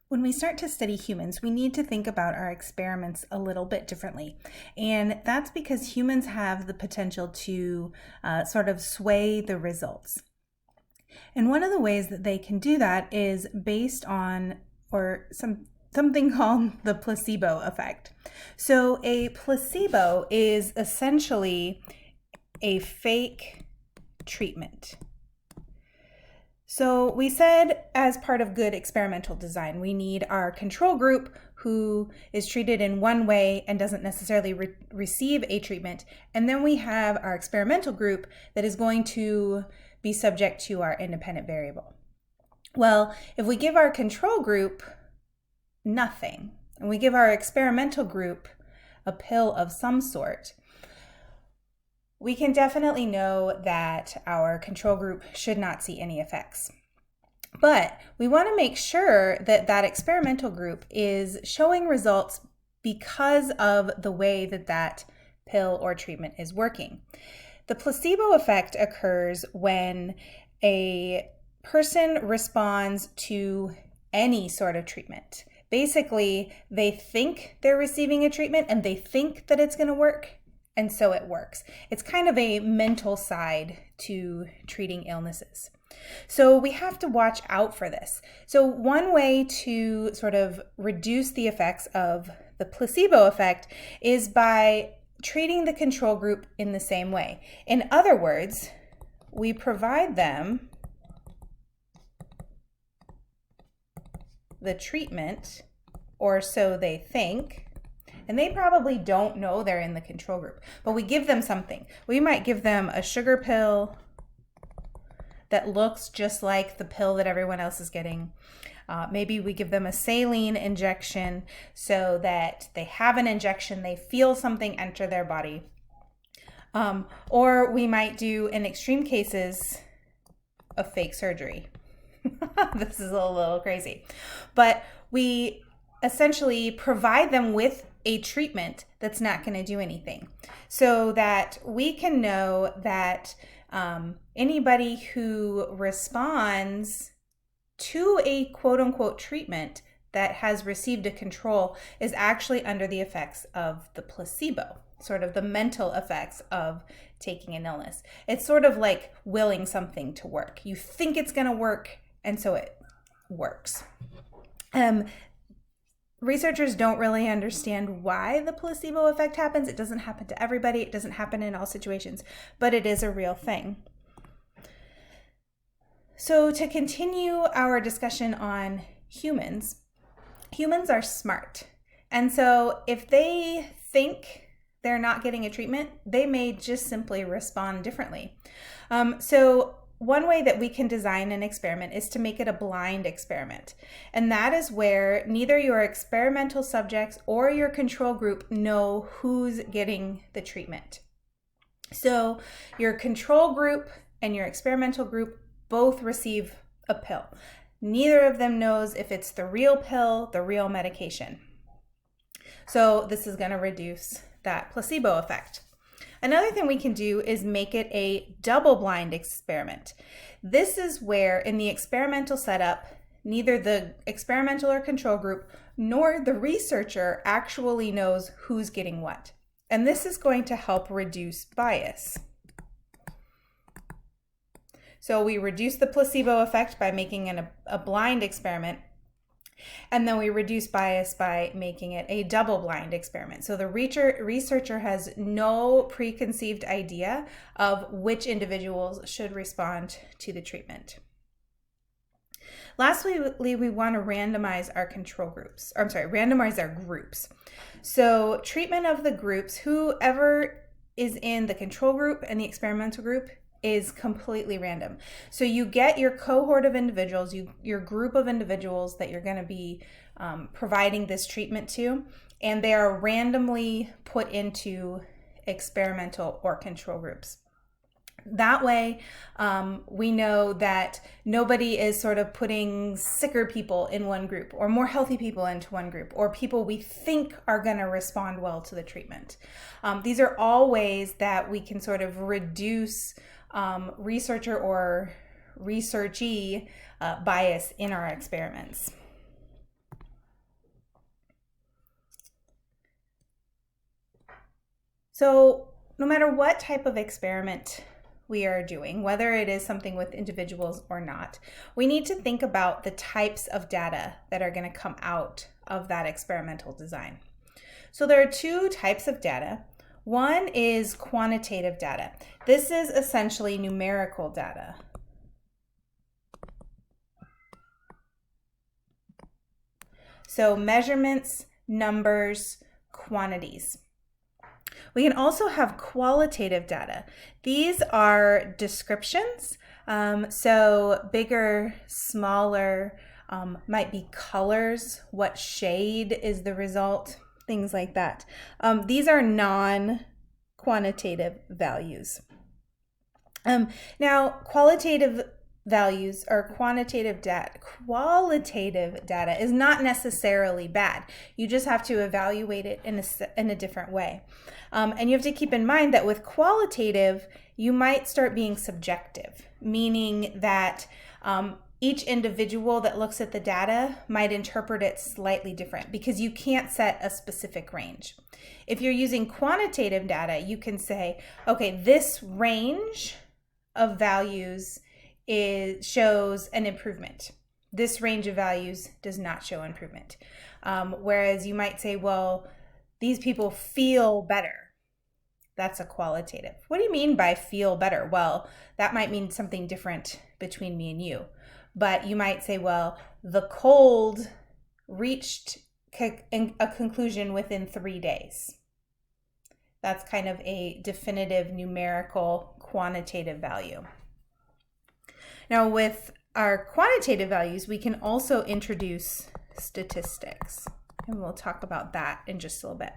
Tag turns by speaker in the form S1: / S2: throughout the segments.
S1: When we start to study humans, we need to think about our experiments a little bit differently. And that's because humans have the potential to sort of sway the results. And one of the ways that they can do that is based on something called the placebo effect. So a placebo is essentially a fake treatment. So we said as part of good experimental design, we need our control group who is treated in one way and doesn't necessarily receive a treatment. And then we have our experimental group that is going to be subject to our independent variable. Well, if we give our control group nothing and we give our experimental group a pill of some sort, we can definitely know that our control group should not see any effects. But we want to make sure that that experimental group is showing results because of the way that that pill or treatment is working. The placebo effect occurs when a person responds to any sort of treatment. Basically, they think they're receiving a treatment and they think that it's going to work, and so it works. It's kind of a mental side to treating illnesses. So we have to watch out for this. So one way to sort of reduce the effects of the placebo effect is by treating the control group in the same way. In other words, we provide them the treatment, or so they think, and they probably don't know they're in the control group, but we give them something. We might give them a sugar pill that looks just like the pill that everyone else is getting. Maybe we give them a saline injection so that they have an injection, they feel something enter their body. Or we might do, in extreme cases, a fake surgery. This is a little crazy. But we essentially provide them with a treatment that's not going to do anything, so that we can know that anybody who responds to a quote-unquote treatment that has received a control is actually under the effects of the placebo, sort of the mental effects of taking an illness. It's sort of like willing something to work. You think it's going to work, and so it works. Researchers don't really understand why the placebo effect happens. It doesn't happen to everybody. It doesn't happen in all situations, but it is a real thing. So to continue our discussion on humans, humans are smart. And so if they think they're not getting a treatment, they may just simply respond differently. So one way that we can design an experiment is to make it a blind experiment. And that is where neither your experimental subjects or your control group know who's getting the treatment. So your control group and your experimental group both receive a pill. Neither of them knows if it's the real pill, the real medication. So this is going to reduce that placebo effect. Another thing we can do is make it a double-blind experiment. This is where, in the experimental setup, neither the experimental or control group nor the researcher actually knows who's getting what. And this is going to help reduce bias. So we reduce the placebo effect by making a blind experiment, and then we reduce bias by making it a double-blind experiment. So the researcher has no preconceived idea of which individuals should respond to the treatment. Lastly, we want to randomize our randomize our groups. So treatment of the groups, whoever is in the control group and the experimental group, is completely random. So you get your cohort of individuals, your group of individuals that you're going to be providing this treatment to, and they are randomly put into experimental or control groups. That way, we know that nobody is sort of putting sicker people in one group or more healthy people into one group or people we think are going to respond well to the treatment. These are all ways that we can sort of reduce researcher or researchee bias in our experiments. So no matter what type of experiment we are doing, whether it is something with individuals or not, we need to think about the types of data that are going to come out of that experimental design. So there are two types of data. One is quantitative data. This is essentially numerical data. So measurements, numbers, quantities. We can also have qualitative data. These are descriptions. So bigger, smaller, might be colors, what shade is the result, things like that. These are non-quantitative values. Now, qualitative values or qualitative data is not necessarily bad. You just have to evaluate it in a different way. And you have to keep in mind that with qualitative, you might start being subjective, meaning that each individual that looks at the data might interpret it slightly different because you can't set a specific range. If you're using quantitative data, you can say, okay, this range of values shows an improvement. This range of values does not show improvement. Whereas you might say, well, these people feel better. That's a qualitative. What do you mean by feel better? Well, that might mean something different between me and you. But you might say, well, the cold reached a conclusion within 3 days. That's kind of a definitive numerical quantitative value. Now with our quantitative values, we can also introduce statistics. And we'll talk about that in just a little bit.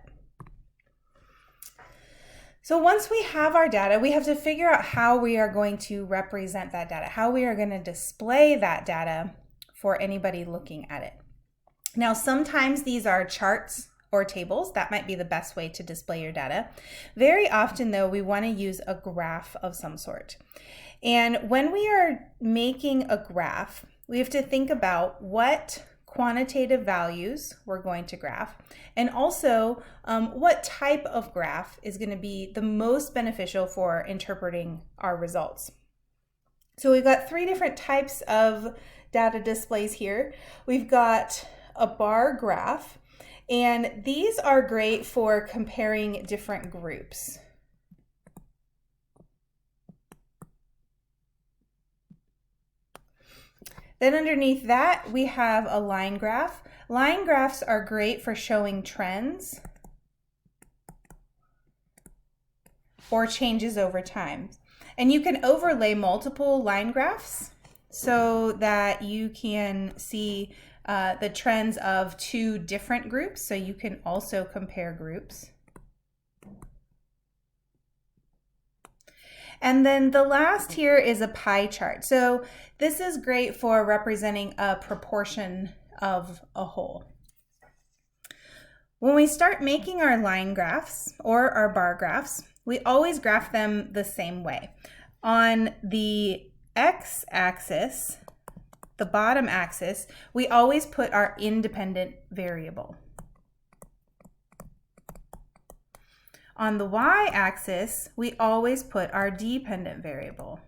S1: So once we have our data, we have to figure out how we are going to represent that data, how we are going to display that data for anybody looking at it. Now, sometimes these are charts or tables. That might be the best way to display your data. Very often, though, we want to use a graph of some sort. And when we are making a graph, we have to think about what quantitative values we're going to graph, and also what type of graph is going to be the most beneficial for interpreting our results. So we've got 3 different types of data displays here. We've got a bar graph, and these are great for comparing different groups. Then underneath that, we have a line graph. Line graphs are great for showing trends or changes over time. And you can overlay multiple line graphs so that you can see the trends of 2 different groups. So you can also compare groups. And then the last here is a pie chart. So this is great for representing a proportion of a whole. When we start making our line graphs or our bar graphs, we always graph them the same way. On the x-axis, the bottom axis, we always put our independent variable. On the y-axis, we always put our dependent variable.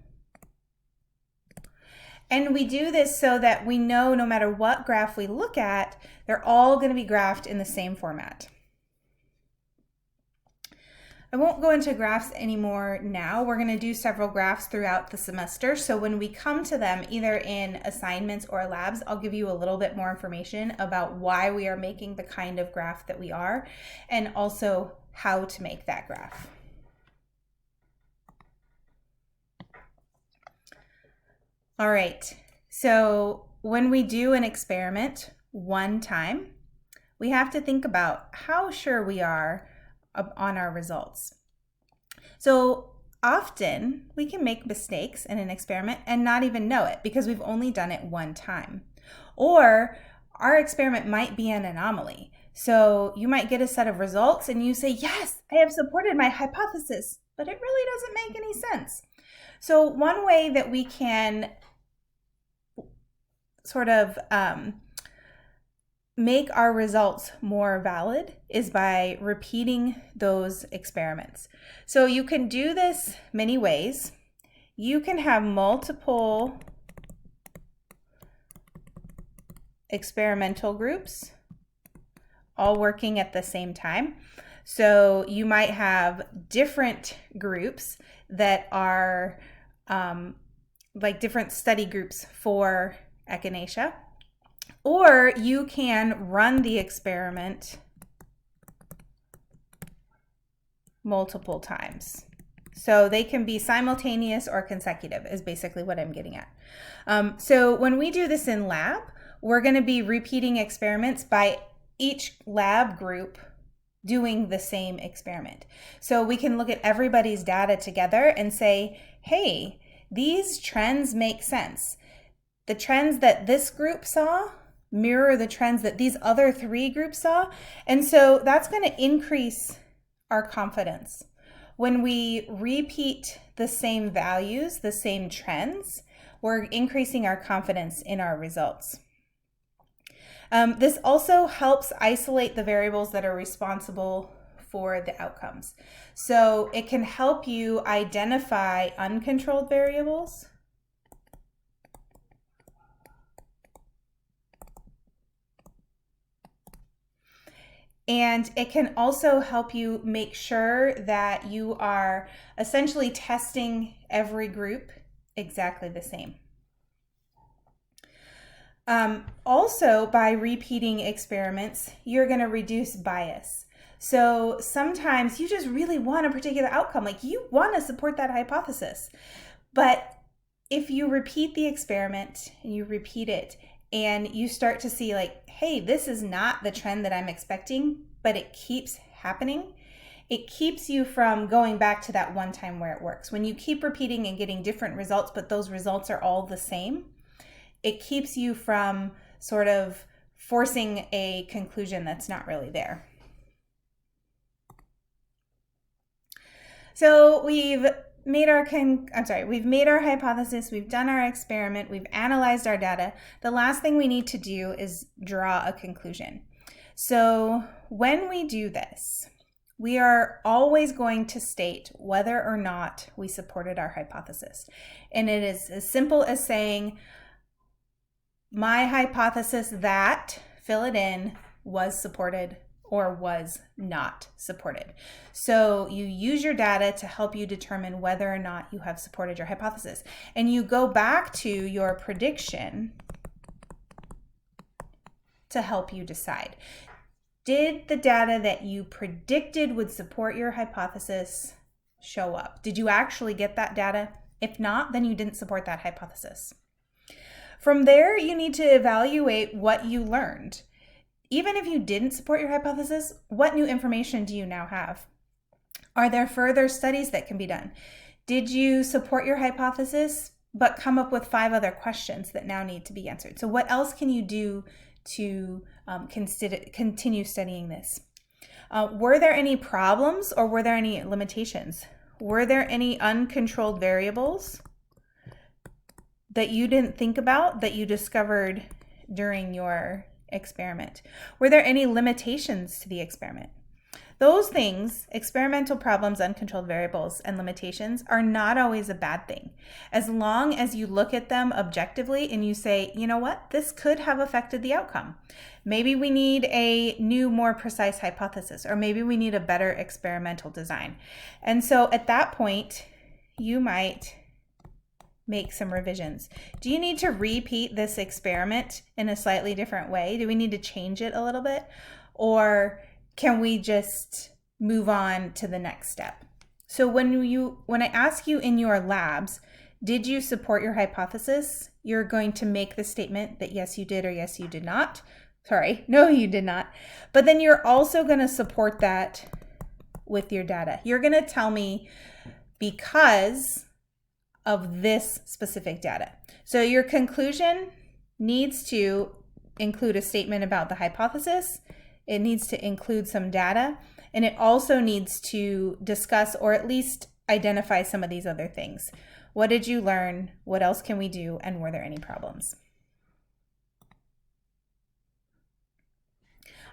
S1: And we do this so that we know no matter what graph we look at, they're all going to be graphed in the same format. I won't go into graphs anymore now. We're going to do several graphs throughout the semester. So when we come to them, either in assignments or labs, I'll give you a little bit more information about why we are making the kind of graph that we are, and also how to make that graph. All right, so when we do an experiment one time, we have to think about how sure we are on our results. So often we can make mistakes in an experiment and not even know it because we've only done it one time. Or our experiment might be an anomaly. So you might get a set of results and you say, yes, I have supported my hypothesis, but it really doesn't make any sense. So one way that we can sort of make our results more valid is by repeating those experiments. So you can do this many ways. You can have multiple experimental groups all working at the same time. So you might have different groups that are like different study groups for echinacea. Or you can run the experiment multiple times. So they can be simultaneous or consecutive is basically what I'm getting at. So when we do this in lab, we're going to be repeating experiments by each lab group doing the same experiment. So we can look at everybody's data together and say, hey, these trends make sense. The trends that this group saw mirror the trends that these other 3 groups saw. And so that's going to increase our confidence. When we repeat the same values, the same trends, we're increasing our confidence in our results. This also helps isolate the variables that are responsible for the outcomes. So it can help you identify uncontrolled variables and it can also help you make sure that you are essentially testing every group exactly the same. Also, by repeating experiments, you're going to reduce bias. So sometimes you just really want a particular outcome, like you want to support that hypothesis. But if you repeat the experiment and you repeat it and you start to see like, hey, this is not the trend that I'm expecting, but it keeps happening, it keeps you from going back to that one time where it works. When you keep repeating and getting different results, but those results are all the same, it keeps you from sort of forcing a conclusion that's not really there. So we've made our hypothesis, we've done our experiment, we've analyzed our data. The last thing we need to do is draw a conclusion. So when we do this, we are always going to state whether or not we supported our hypothesis. And it is as simple as saying, my hypothesis that, fill it in, was supported or was not supported. So you use your data to help you determine whether or not you have supported your hypothesis. And you go back to your prediction to help you decide. Did the data that you predicted would support your hypothesis show up? Did you actually get that data? If not, then you didn't support that hypothesis. From there, you need to evaluate what you learned. Even if you didn't support your hypothesis, what new information do you now have? Are there further studies that can be done? Did you support your hypothesis but come up with 5 other questions that now need to be answered? So what else can you do to continue studying this? Were there any problems or were there any limitations? Were there any uncontrolled variables that you didn't think about that you discovered during your experiment? Were there any limitations to the experiment? Those things, experimental problems, uncontrolled variables, and limitations, are not always a bad thing. As long as you look at them objectively and you say, you know what, this could have affected the outcome. Maybe we need a new, more precise hypothesis, or maybe we need a better experimental design. And so at that point, you might make some revisions. Do you need to repeat this experiment in a slightly different way? Do we need to change it a little bit? Or can we just move on to the next step? So when I ask you in your labs, did you support your hypothesis? You're going to make the statement that yes, you did, or yes, you did not. Sorry, no, you did not. But then you're also going to support that with your data. You're going to tell me because of this specific data. So your conclusion needs to include a statement about the hypothesis. It needs to include some data, and it also needs to discuss or at least identify some of these other things. What did you learn? What else can we do? And were there any problems?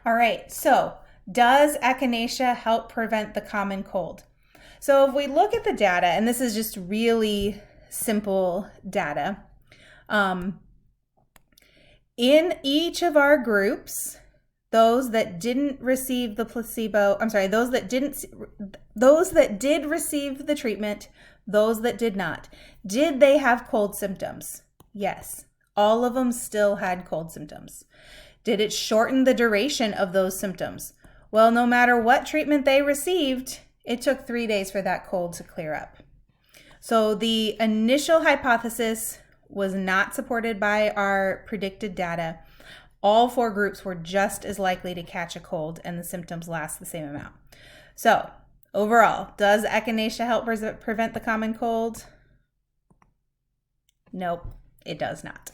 S1: All right, so does echinacea help prevent the common cold? So if we look at the data, and this is just really simple data, in each of our groups, those that didn't receive the placebo, those that did receive the treatment, those that did not, did they have cold symptoms? Yes, all of them still had cold symptoms. Did it shorten the duration of those symptoms? Well, no matter what treatment they received, it took 3 days for that cold to clear up. So the initial hypothesis was not supported by our predicted data. All 4 groups were just as likely to catch a cold and the symptoms last the same amount. So overall, does echinacea help prevent the common cold? Nope, it does not.